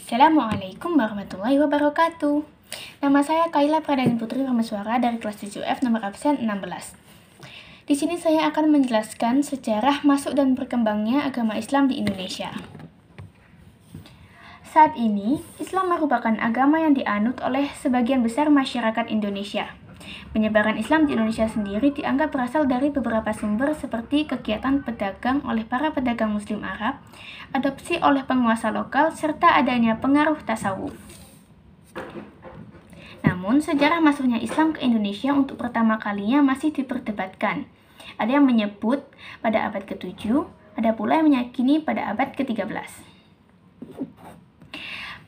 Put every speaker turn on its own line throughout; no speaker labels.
Assalamualaikum warahmatullahi wabarakatuh. Nama saya Kaila Pradani Putri Permeswara dari kelas 7F nomor absen 16. Di sini saya akan menjelaskan sejarah masuk dan berkembangnya agama Islam di Indonesia. Saat ini, Islam merupakan agama yang dianut oleh sebagian besar masyarakat Indonesia. Penyebaran Islam di Indonesia sendiri dianggap berasal dari beberapa sumber seperti kegiatan pedagang oleh para pedagang Muslim Arab, adopsi oleh penguasa lokal, serta adanya pengaruh tasawuf. Namun, sejarah masuknya Islam ke Indonesia untuk pertama kalinya masih diperdebatkan. Ada yang menyebut pada abad ke-7, ada pula yang meyakini pada abad ke-13.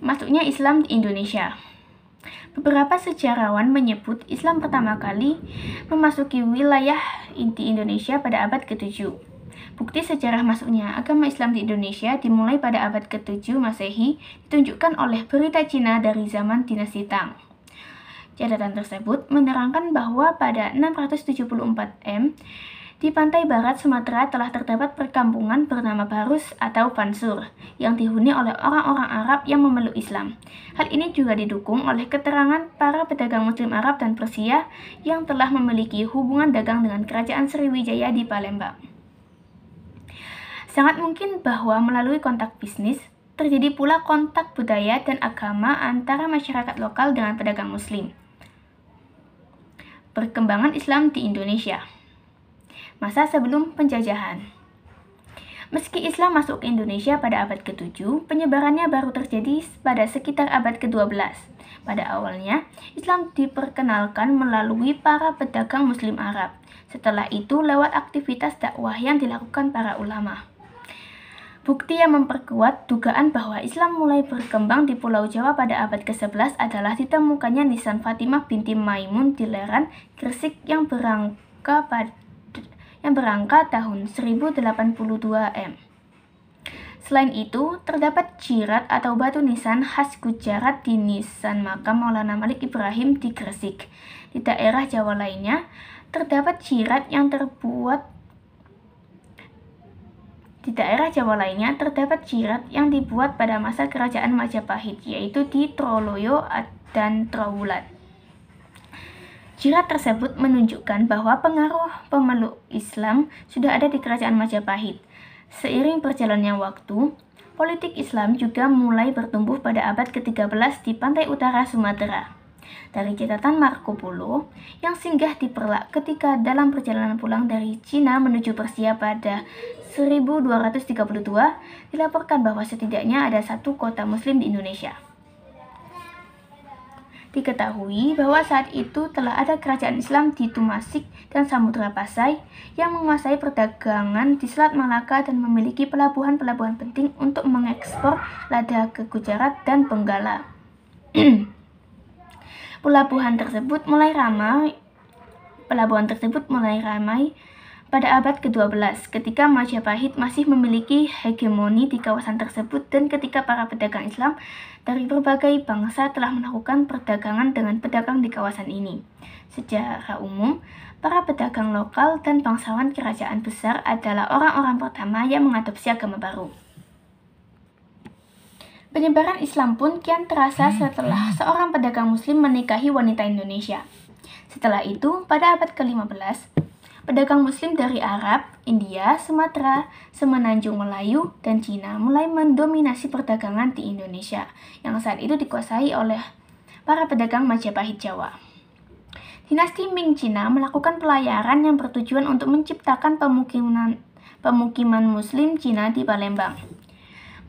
Masuknya Islam di Indonesia. Beberapa sejarawan menyebut Islam pertama kali memasuki wilayah inti Indonesia pada abad ke-7. Bukti sejarah masuknya agama Islam di Indonesia dimulai pada abad ke-7 Masehi ditunjukkan oleh berita Cina dari zaman dinasti Tang. Catatan tersebut menerangkan bahwa pada 674 M, di pantai barat Sumatera telah terdapat perkampungan bernama Barus atau Pansur yang dihuni oleh orang-orang Arab yang memeluk Islam. Hal ini juga didukung oleh keterangan para pedagang Muslim Arab dan Persia yang telah memiliki hubungan dagang dengan kerajaan Sriwijaya di Palembang. Sangat mungkin bahwa melalui kontak bisnis, terjadi pula kontak budaya dan agama antara masyarakat lokal dengan pedagang Muslim. Perkembangan Islam di Indonesia. Masa sebelum penjajahan. Meski Islam masuk ke Indonesia pada abad ke-7, penyebarannya baru terjadi pada sekitar abad ke-12. Pada awalnya, Islam diperkenalkan melalui para pedagang Muslim Arab. Setelah itu, lewat aktivitas dakwah yang dilakukan para ulama. Bukti yang memperkuat dugaan bahwa Islam mulai berkembang di Pulau Jawa pada abad ke-11 adalah ditemukannya nisan Fatimah binti Maimun di Leran, Gresik yang berangka tahun 1082 M. Selain itu, terdapat jirat atau batu nisan khas Gujarat di nisan makam Maulana Malik Ibrahim di Gresik. Di daerah Jawa lainnya, terdapat jirat yang dibuat pada masa kerajaan Majapahit, yaitu di Troloyo dan Trowulan. Jirat tersebut menunjukkan bahwa pengaruh pemeluk Islam sudah ada di kerajaan Majapahit. Seiring berjalannya waktu, politik Islam juga mulai bertumbuh pada abad ke-13 di pantai utara Sumatera. Dari catatan Marco Polo yang singgah di Perlak ketika dalam perjalanan pulang dari Cina menuju Persia pada 1232, dilaporkan bahwa setidaknya ada satu kota Muslim di Indonesia. Diketahui bahwa saat itu telah ada kerajaan Islam di Tumasik dan Samudra Pasai yang menguasai perdagangan di Selat Malaka dan memiliki pelabuhan-pelabuhan penting untuk mengekspor lada ke Gujarat dan Benggala. Pelabuhan tersebut mulai ramai pada abad ke-12 ketika Majapahit masih memiliki hegemoni di kawasan tersebut dan ketika para pedagang Islam dari berbagai bangsa telah melakukan perdagangan dengan pedagang di kawasan ini. Secara umum, para pedagang lokal dan bangsawan kerajaan besar adalah orang-orang pertama yang mengadopsi agama baru. Penyebaran Islam pun kian terasa setelah seorang pedagang Muslim menikahi wanita Indonesia. Setelah itu, pada abad ke-15, pedagang Muslim dari Arab, India, Sumatera, Semenanjung Melayu, dan Cina mulai mendominasi perdagangan di Indonesia, yang saat itu dikuasai oleh para pedagang Majapahit Jawa. Dinasti Ming Cina melakukan pelayaran yang bertujuan untuk menciptakan pemukiman Muslim Cina di Palembang.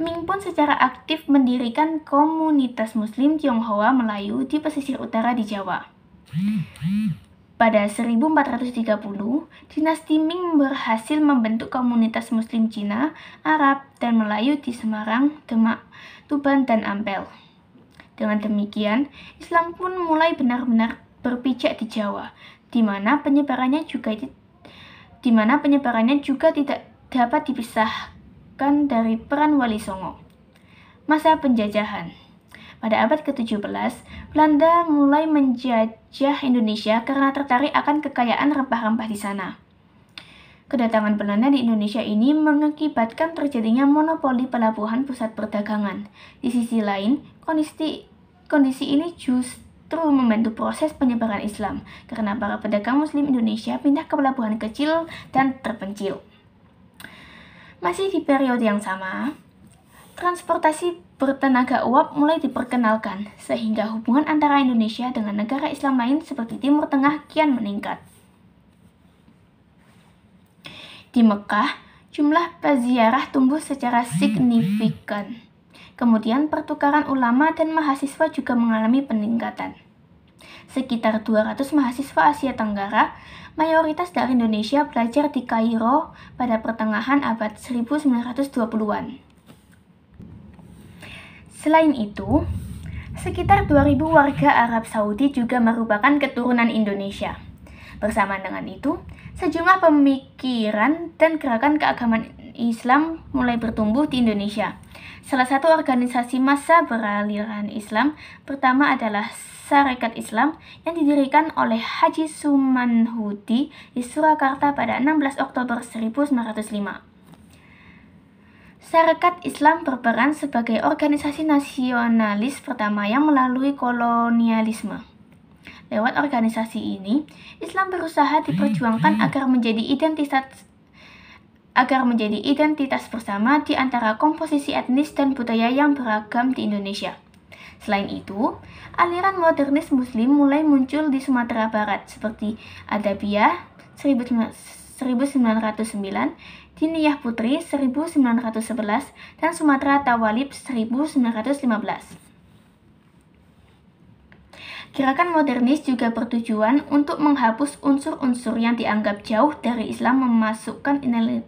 Ming pun secara aktif mendirikan komunitas Muslim Tionghoa Melayu di pesisir utara di Jawa. Pada 1430, dinasti Ming berhasil membentuk komunitas Muslim Cina, Arab, dan Melayu di Semarang, Demak, Tuban, dan Ampel. Dengan demikian, Islam pun mulai benar-benar berpijak di Jawa, di mana penyebarannya juga tidak dapat dipisahkan dari peran Wali Songo. Masa penjajahan. Pada abad ke-17, Belanda mulai menjajah Indonesia karena tertarik akan kekayaan rempah-rempah di sana. Kedatangan Belanda di Indonesia ini mengakibatkan terjadinya monopoli pelabuhan pusat perdagangan. Di sisi lain, kondisi ini justru membantu proses penyebaran Islam, karena para pedagang Muslim Indonesia pindah ke pelabuhan kecil dan terpencil. Masih di periode yang sama, transportasi bertenaga uap mulai diperkenalkan, sehingga hubungan antara Indonesia dengan negara Islam lain seperti Timur Tengah kian meningkat. Di Mekah, jumlah peziarah tumbuh secara signifikan. Kemudian pertukaran ulama dan mahasiswa juga mengalami peningkatan. Sekitar 200 mahasiswa Asia Tenggara, mayoritas dari Indonesia, belajar di Kairo pada pertengahan abad 1920-an. Selain itu, sekitar 2.000 warga Arab Saudi juga merupakan keturunan Indonesia. Bersamaan dengan itu, sejumlah pemikiran dan gerakan keagamaan Islam mulai bertumbuh di Indonesia. Salah satu organisasi massa beraliran Islam pertama adalah Sarekat Islam yang didirikan oleh Haji Sumanhudi di Surakarta pada 16 Oktober 1905. Sarekat Islam berperan sebagai organisasi nasionalis pertama yang melalui kolonialisme. Lewat organisasi ini, Islam berusaha diperjuangkan agar menjadi identitas bersama di antara komposisi etnis dan budaya yang beragam di Indonesia. Selain itu, aliran modernis Muslim mulai muncul di Sumatera Barat seperti Adabiyah 1909, Diniyah Putri 1911, dan Sumatera Tawalib 1915. Gerakan modernis juga bertujuan untuk menghapus unsur-unsur yang dianggap jauh dari Islam, memasukkan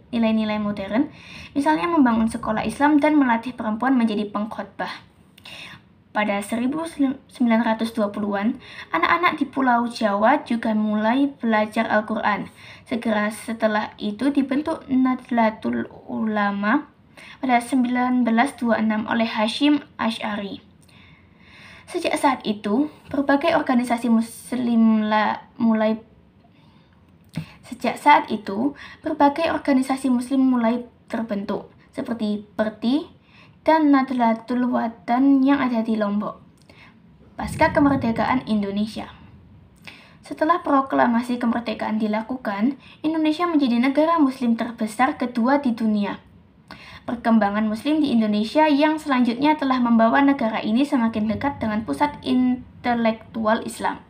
nilai-nilai modern, misalnya membangun sekolah Islam dan melatih perempuan menjadi pengkhotbah. Pada 1920-an, anak-anak di Pulau Jawa juga mulai belajar Al-Quran. Segera setelah itu dibentuk Nahdlatul Ulama pada 1926 oleh Hasyim Asy'ari. Sejak saat itu, berbagai organisasi Muslim mulai terbentuk, seperti PERTI dan Nahdlatul Watan yang ada di Lombok pasca kemerdekaan Indonesia. Setelah proklamasi kemerdekaan dilakukan, Indonesia menjadi negara Muslim terbesar kedua di dunia. Perkembangan Muslim di Indonesia yang selanjutnya telah membawa negara ini semakin dekat dengan pusat intelektual Islam.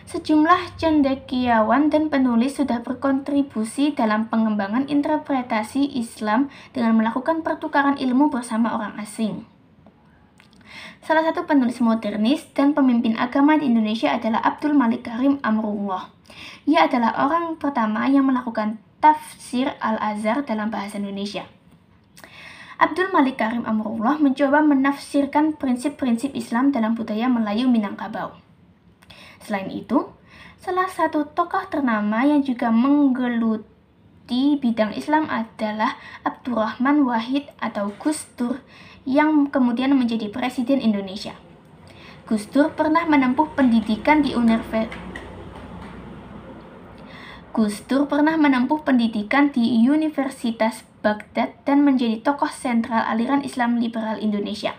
Sejumlah cendekiawan dan penulis sudah berkontribusi dalam pengembangan interpretasi Islam dengan melakukan pertukaran ilmu bersama orang asing. Salah satu penulis modernis dan pemimpin agama di Indonesia adalah Abdul Malik Karim Amrullah. Ia adalah orang pertama yang melakukan tafsir Al-Azhar dalam bahasa Indonesia. Abdul Malik Karim Amrullah mencoba menafsirkan prinsip-prinsip Islam dalam budaya Melayu Minangkabau. Selain itu, salah satu tokoh ternama yang juga menggeluti bidang Islam adalah Abdurrahman Wahid atau Gus Dur yang kemudian menjadi Presiden Indonesia. Gus Dur pernah menempuh pendidikan di Universitas Baghdad dan menjadi tokoh sentral aliran Islam liberal Indonesia.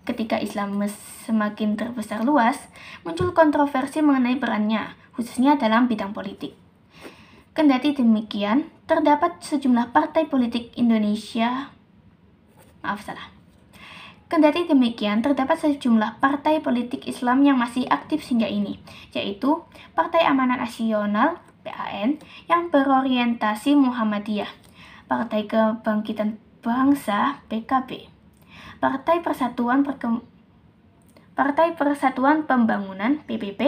Ketika Islam semakin terbesar luas, muncul kontroversi mengenai perannya, khususnya dalam bidang politik. Kendati demikian, terdapat sejumlah partai politik Islam yang masih aktif hingga ini, yaitu Partai Amanat Nasional (PAN) yang berorientasi Muhammadiyah, Partai Kebangkitan Bangsa (PKB), Partai Persatuan Pembangunan (PPP),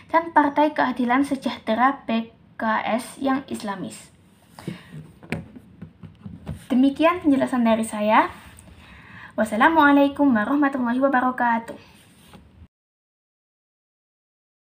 dan Partai Keadilan Sejahtera (PKS) yang Islamis. Demikian penjelasan dari saya. Wassalamualaikum warahmatullahi wabarakatuh.